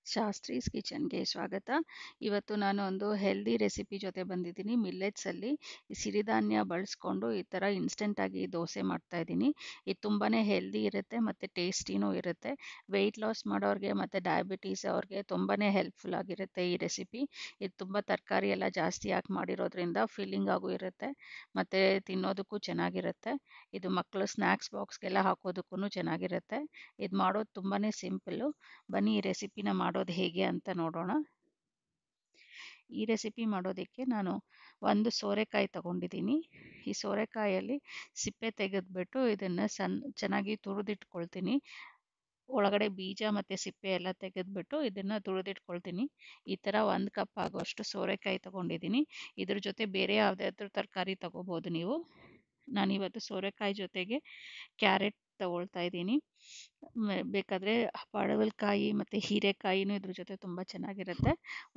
ಶಾಸ್ತ್ರೀಸ್ ಕಿಚನ್ಗೆ ಸ್ವಾಗತ. ಇವತ್ತು ನಾನು ಒಂದು ಹೆಲ್ದಿ ರೆಸಿಪಿ ಜೊತೆ ಬಂದಿದ್ದೀನಿ. ಮಿಲ್ಲೆಟ್ಸಲ್ಲಿ ಸಿರಿಧಾನ್ಯ ಬಳಸ್ಕೊಂಡು ಈ ಥರ ಇನ್ಸ್ಟೆಂಟಾಗಿ ದೋಸೆ ಮಾಡ್ತಾ ಇದ್ದೀನಿ. ಇದು ತುಂಬಾ ಹೆಲ್ದಿ ಇರುತ್ತೆ ಮತ್ತು ಟೇಸ್ಟಿನೂ ಇರುತ್ತೆ. ವೆಯ್ಟ್ ಲಾಸ್ ಮಾಡೋರಿಗೆ ಮತ್ತು ಡಯಾಬಿಟೀಸ್ ಅವ್ರಿಗೆ ತುಂಬಾ ಹೆಲ್ಪ್ಫುಲ್ ಆಗಿರುತ್ತೆ ಈ ರೆಸಿಪಿ. ಇದು ತುಂಬ ತರಕಾರಿ ಎಲ್ಲ ಜಾಸ್ತಿ ಹಾಕಿ ಮಾಡಿರೋದ್ರಿಂದ ಫಿಲ್ಲಿಂಗ್ ಆಗೂ ಇರುತ್ತೆ ಮತ್ತು ತಿನ್ನೋದಕ್ಕೂ ಚೆನ್ನಾಗಿರುತ್ತೆ. ಇದು ಮಕ್ಕಳು ಸ್ನ್ಯಾಕ್ಸ್ ಬಾಕ್ಸ್ಗೆಲ್ಲ ಹಾಕೋದಕ್ಕೂ ಚೆನ್ನಾಗಿರುತ್ತೆ. ಇದು ಮಾಡೋದು ತುಂಬಾ ಸಿಂಪಲ್ಲು. ಬನ್ನಿ ಈ ರೆಸಿಪಿನ ಮಾಡೋದು ಹೇಗೆ ಅಂತ ನೋಡೋಣ. ಈ ರೆಸಿಪಿ ಮಾಡೋದಕ್ಕೆ ನಾನು ಒಂದು ಸೋರೆಕಾಯಿ ತಗೊಂಡಿದ್ದೀನಿ. ಈ ಸೋರೆಕಾಯಲ್ಲಿ ಸಿಪ್ಪೆ ತೆಗೆದ್ಬಿಟ್ಟು ಇದನ್ನು ಚೆನ್ನಾಗಿ ತುರಿದಿಟ್ಕೊಳ್ತೀನಿ. ಒಳಗಡೆ ಬೀಜ ಮತ್ತು ಸಿಪ್ಪೆ ಎಲ್ಲ ತೆಗೆದ್ಬಿಟ್ಟು ಇದನ್ನು ತುರಿದಿಟ್ಕೊಳ್ತೀನಿ. ಈ ಥರ 1 ಕಪ್ ಆಗುವಷ್ಟು ಸೋರೆಕಾಯಿ ತಗೊಂಡಿದ್ದೀನಿ. ಇದ್ರ ಜೊತೆ ಬೇರೆ ಯಾವುದಾದ್ರೂ ತರಕಾರಿ ತಗೋಬೋದು ನೀವು. ನಾನಿವತ್ತು ಸೋರೆಕಾಯಿ ಜೊತೆಗೆ ಕ್ಯಾರೆಟ್ ತಗೊಳ್ತಾ ಇದ್ದೀನಿ. ಬೇಕಾದರೆ ಪಡವಲಕಾಯಿ ಮತ್ತು ಹೀರೆಕಾಯಿನೂ ಇದ್ರ ಜೊತೆ ತುಂಬ ಚೆನ್ನಾಗಿರುತ್ತೆ.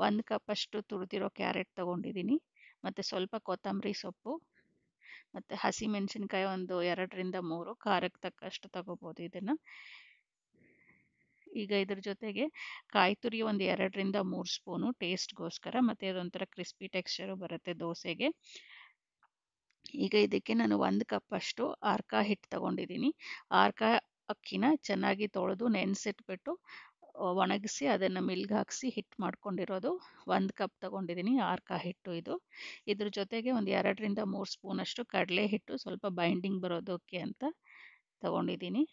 1 ಕಪ್ಪಷ್ಟು ತುರಿದಿರೋ ಕ್ಯಾರೆಟ್ ತಗೊಂಡಿದ್ದೀನಿ ಮತ್ತು ಸ್ವಲ್ಪ ಕೊತ್ತಂಬರಿ ಸೊಪ್ಪು ಮತ್ತು ಹಸಿಮೆಣಸಿನ್ಕಾಯಿ ಒಂದು 2ರಿಂದ 3 ಖಾರಕ್ಕೆ ತಕ್ಕಷ್ಟು ತಗೋಬೋದು ಇದನ್ನು. ಈಗ ಇದ್ರ ಜೊತೆಗೆ ಕಾಯಿ ತುರಿ ಒಂದು 2ರಿಂದ 3 ಸ್ಪೂನು ಟೇಸ್ಟ್ಗೋಸ್ಕರ, ಮತ್ತು ಅದೊಂಥರ ಕ್ರಿಸ್ಪಿ ಟೆಕ್ಸ್ಚರು ಬರುತ್ತೆ ದೋಸೆಗೆ. ಈಗ ಇದಕ್ಕೆ ನಾನು 1 ಕಪ್ಪಷ್ಟು ಆರ್ಕ ಹಿಟ್ಟು ತಗೊಂಡಿದ್ದೀನಿ. ಆರ್ಕ ಅಕ್ಕಿನ ಚೆನ್ನಾಗಿ ತೊಳೆದು ನೆನೆಸಿಟ್ಬಿಟ್ಟು ಒಣಗಿಸಿ ಅದನ್ನು ಮಿಲ್ಗೆ ಹಾಕಿಸಿ ಹಿಟ್ಟು ಮಾಡ್ಕೊಂಡಿರೋದು 1 ಕಪ್ ತಗೊಂಡಿದ್ದೀನಿ ಆರ್ಕ ಹಿಟ್ಟು ಇದು. ಇದ್ರ ಜೊತೆಗೆ ಒಂದು 2ರಿಂದ 3 ಸ್ಪೂನಷ್ಟು ಕಡಲೆ ಹಿಟ್ಟು, ಸ್ವಲ್ಪ ಬೈಂಡಿಂಗ್ ಬರೋದಕ್ಕೆ ಅಂತ ತಗೊಂಡಿದ್ದೀನಿ.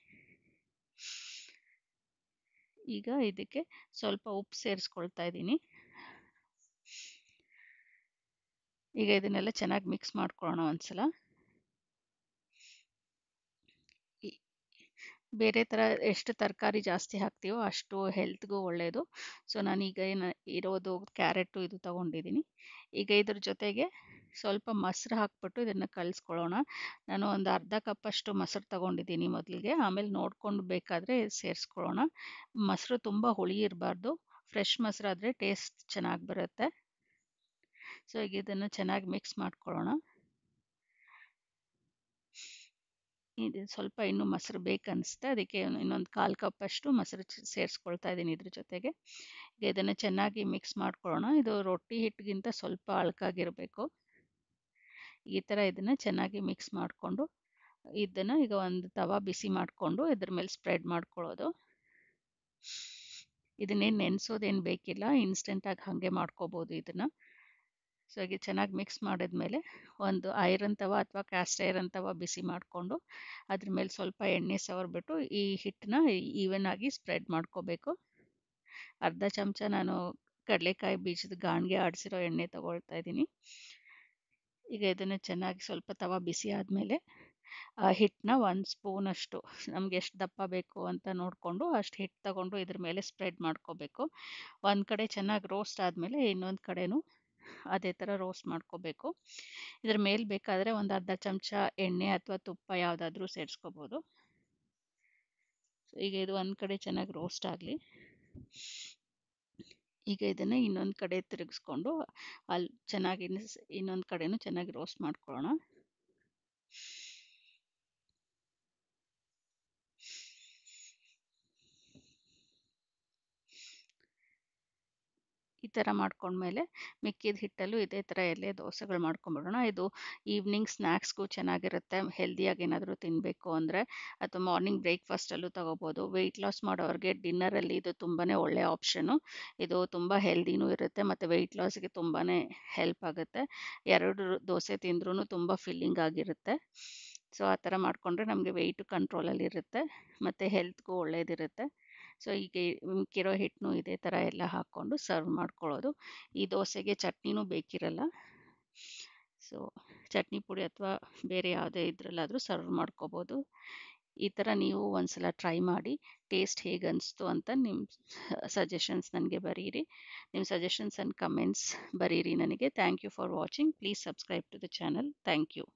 ಈಗ ಇದಕ್ಕೆ ಸ್ವಲ್ಪ ಉಪ್ಪು ಸೇರಿಸ್ಕೊಳ್ತಾ ಇದ್ದೀನಿ. ಈಗ ಇದನ್ನೆಲ್ಲ ಚೆನ್ನಾಗಿ ಮಿಕ್ಸ್ ಮಾಡ್ಕೊಳ್ಳೋಣ ಒಂದ್ಸಲ. ಬೇರೆ ಥರ ಎಷ್ಟು ತರಕಾರಿ ಜಾಸ್ತಿ ಹಾಕ್ತೀವೋ ಅಷ್ಟು ಹೆಲ್ತ್ಗೂ ಒಳ್ಳೆಯದು. ಸೊ ನಾನೀಗ ಇರೋದು ಕ್ಯಾರೆಟು ಇದು ತೊಗೊಂಡಿದ್ದೀನಿ. ಈಗ ಇದ್ರ ಜೊತೆಗೆ ಸ್ವಲ್ಪ ಮೊಸರು ಹಾಕ್ಬಿಟ್ಟು ಇದನ್ನು ಕಲಿಸ್ಕೊಳ್ಳೋಣ. ನಾನು ಒಂದು ಅರ್ಧ ಕಪ್ಪಷ್ಟು ಮೊಸರು ತೊಗೊಂಡಿದ್ದೀನಿ ಮೊದಲಿಗೆ, ಆಮೇಲೆ ನೋಡಿಕೊಂಡು ಬೇಕಾದರೆ ಸೇರಿಸ್ಕೊಳ್ಳೋಣ. ಮೊಸರು ತುಂಬ ಹುಳಿ ಇರಬಾರ್ದು, ಫ್ರೆಶ್ ಮೊಸರಾದರೆ ಟೇಸ್ಟ್ ಚೆನ್ನಾಗಿ ಬರುತ್ತೆ. ಸೊ ಈಗ ಇದನ್ನು ಚೆನ್ನಾಗಿ ಮಿಕ್ಸ್ ಮಾಡ್ಕೊಳ್ಳೋಣ. ಇದು ಸ್ವಲ್ಪ ಇನ್ನೂ ಮೊಸರು ಬೇಕನ್ನಿಸುತ್ತೆ, ಅದಕ್ಕೆ ಇನ್ನೊಂದು 1/4 ಕಪ್ಪಷ್ಟು ಮೊಸರು ಸೇರಿಸ್ಕೊಳ್ತಾ ಇದ್ದೀನಿ ಇದ್ರ ಜೊತೆಗೆ. ಇದನ್ನು ಚೆನ್ನಾಗಿ ಮಿಕ್ಸ್ ಮಾಡ್ಕೊಳ್ಳೋಣ. ಇದು ರೊಟ್ಟಿ ಹಿಟ್ಟಿಗಿಂತ ಸ್ವಲ್ಪ ಅಳ್ಕಾಗಿರಬೇಕು. ಈ ಥರ ಇದನ್ನು ಚೆನ್ನಾಗಿ ಮಿಕ್ಸ್ ಮಾಡಿಕೊಂಡು ಇದನ್ನು ಈಗ ಒಂದು ತವಾ ಬಿಸಿ ಮಾಡಿಕೊಂಡು ಇದ್ರ ಮೇಲೆ ಸ್ಪ್ರೆಡ್ ಮಾಡ್ಕೊಳ್ಳೋದು. ಇದನ್ನೇನು ನೆನೆಸೋದೇನು ಬೇಕಿಲ್ಲ, ಇನ್ಸ್ಟೆಂಟಾಗಿ ಹಾಗೆ ಮಾಡ್ಕೋಬೋದು ಇದನ್ನು. ಸೊ ಈಗ ಚೆನ್ನಾಗಿ ಮಿಕ್ಸ್ ಮಾಡಿದ್ಮೇಲೆ ಒಂದು ಐರನ್ ತವ ಅಥವಾ ಕ್ಯಾಸ್ಟ್ ಐರನ್ ತವ ಬಿಸಿ ಮಾಡಿಕೊಂಡು ಅದ್ರ ಮೇಲೆ ಸ್ವಲ್ಪ ಎಣ್ಣೆ ಸವರ್ಬಿಟ್ಟು ಈ ಹಿಟ್ಟನ್ನ ಈವನ್ ಆಗಿ ಸ್ಪ್ರೆಡ್ ಮಾಡ್ಕೋಬೇಕು. ಅರ್ಧ ಚಮಚ ನಾನು ಕಡಲೆಕಾಯಿ ಬೀಜದ ಗಾಣಿಗೆ ಆಡಿಸಿರೋ ಎಣ್ಣೆ ತಗೊಳ್ತಾ ಇದ್ದೀನಿ. ಈಗ ಇದನ್ನು ಚೆನ್ನಾಗಿ ಸ್ವಲ್ಪ ತವ ಬಿಸಿ ಆದಮೇಲೆ ಆ ಹಿಟ್ಟನ್ನ 1 ಸ್ಪೂನಷ್ಟು, ನಮ್ಗೆ ಎಷ್ಟು ದಪ್ಪ ಬೇಕು ಅಂತ ನೋಡಿಕೊಂಡು ಅಷ್ಟು ಹಿಟ್ಟು ತಗೊಂಡು ಇದ್ರ ಮೇಲೆ ಸ್ಪ್ರೆಡ್ ಮಾಡ್ಕೋಬೇಕು. ಒಂದು ಕಡೆ ಚೆನ್ನಾಗಿ ರೋಸ್ಟ್ ಆದಮೇಲೆ ಇನ್ನೊಂದು ಕಡೆನೂ ಅದೇ ಥರ ರೋಸ್ಟ್ ಮಾಡ್ಕೋಬೇಕು. ಇದ್ರ ಮೇಲೆ ಬೇಕಾದರೆ ಒಂದು ಅರ್ಧ ಚಮಚ ಎಣ್ಣೆ ಅಥವಾ ತುಪ್ಪ ಯಾವುದಾದ್ರೂ ಸೇರಿಸ್ಕೋಬೋದು. ಈಗ ಇದು ಒಂದು ಕಡೆ ಚೆನ್ನಾಗಿ ರೋಸ್ಟ್ ಆಗಲಿ. ಈಗ ಇದನ್ನು ಇನ್ನೊಂದು ಕಡೆ ತಿರುಗಿಸ್ಕೊಂಡು ಅಲ್ಲಿ ಚೆನ್ನಾಗಿ ಇನ್ನೊಂದು ಕಡೆನೂ ಚೆನ್ನಾಗಿ ರೋಸ್ಟ್ ಮಾಡ್ಕೊಳ್ಳೋಣ. ಈ ಥರ ಮಾಡ್ಕೊಂಡ್ಮೇಲೆ ಮಿಕ್ಕಿದ ಹಿಟ್ಟಲ್ಲೂ ಇದೇ ಥರ ಎಲೆ ದೋಸೆಗಳು ಮಾಡ್ಕೊಂಬಿಡೋಣ. ಇದು ಈವ್ನಿಂಗ್ ಸ್ನ್ಯಾಕ್ಸ್ಗೂ ಚೆನ್ನಾಗಿರುತ್ತೆ. ಹೆಲ್ದಿಯಾಗಿ ಏನಾದರೂ ತಿನ್ನಬೇಕು ಅಂದರೆ, ಅಥವಾ ಮಾರ್ನಿಂಗ್ ಬ್ರೇಕ್ಫಾಸ್ಟಲ್ಲೂ ತೊಗೋಬೋದು. ವೆಯ್ಟ್ ಲಾಸ್ ಮಾಡೋರಿಗೆ ಡಿನ್ನರಲ್ಲಿ ಇದು ತುಂಬಾ ಒಳ್ಳೆಯ ಆಪ್ಷನು. ಇದು ತುಂಬ ಹೆಲ್ದಿನೂ ಇರುತ್ತೆ ಮತ್ತು ವೆಯ್ಟ್ ಲಾಸ್ಗೆ ತುಂಬಾ ಹೆಲ್ಪ್ ಆಗುತ್ತೆ. 2 ದೋಸೆ ತಿಂದ್ರೂ ತುಂಬ ಫಿಲ್ಲಿಂಗ್ ಆಗಿರುತ್ತೆ. ಸೊ ಆ ಥರ ಮಾಡಿಕೊಂಡ್ರೆ ನಮಗೆ ವೆಯ್ಟು ಕಂಟ್ರೋಲಲ್ಲಿರುತ್ತೆ ಮತ್ತು ಹೆಲ್ತ್ಗೂ ಒಳ್ಳೆಯದಿರುತ್ತೆ. ಸೊ ಈಗ ಮಿಕ್ಕಿರೋ ಹಿಟ್ಟನ್ನು ಇದೇ ಥರ ಎಲ್ಲ ಹಾಕ್ಕೊಂಡು ಸರ್ವ್ ಮಾಡ್ಕೊಳ್ಳೋದು. ಈ ದೋಸೆಗೆ ಚಟ್ನಿನೂ ಬೇಕಿರಲ್ಲ. ಸೊ ಚಟ್ನಿ ಪುಡಿ ಅಥವಾ ಬೇರೆ ಯಾವುದೇ ಇದರಲ್ಲಾದರೂ ಸರ್ವ್ ಮಾಡ್ಕೋಬೋದು. ಈ ಥರ ನೀವು ಒಂದ್ಸಲ ಟ್ರೈ ಮಾಡಿ ಟೇಸ್ಟ್ ಹೇಗೆ ಅನಿಸ್ತು ಅಂತ ನಿಮ್ಮ ಸಜೆಷನ್ಸ್ ನನಗೆ ಬರೀರಿ. ನಿಮ್ಮ ಸಜೆಷನ್ಸ್ ಆ್ಯಂಡ್ ಕಮೆಂಟ್ಸ್ ಬರೀರಿ ನನಗೆ. Thank you for watching. Please subscribe to the channel. Thank you.